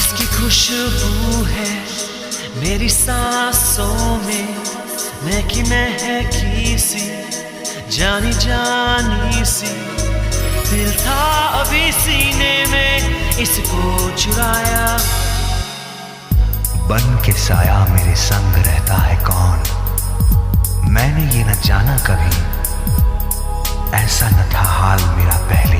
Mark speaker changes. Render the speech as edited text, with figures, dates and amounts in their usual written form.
Speaker 1: किसकी खुशबू है मेरी सांसों में, महकी महकी सी, जानी जानी सी। दिल था अभी सीने में, इसको चुराया।
Speaker 2: बन के साया मेरे संग रहता है कौन, मैंने ये न जाना कभी, ऐसा न था हाल मेरा पहले।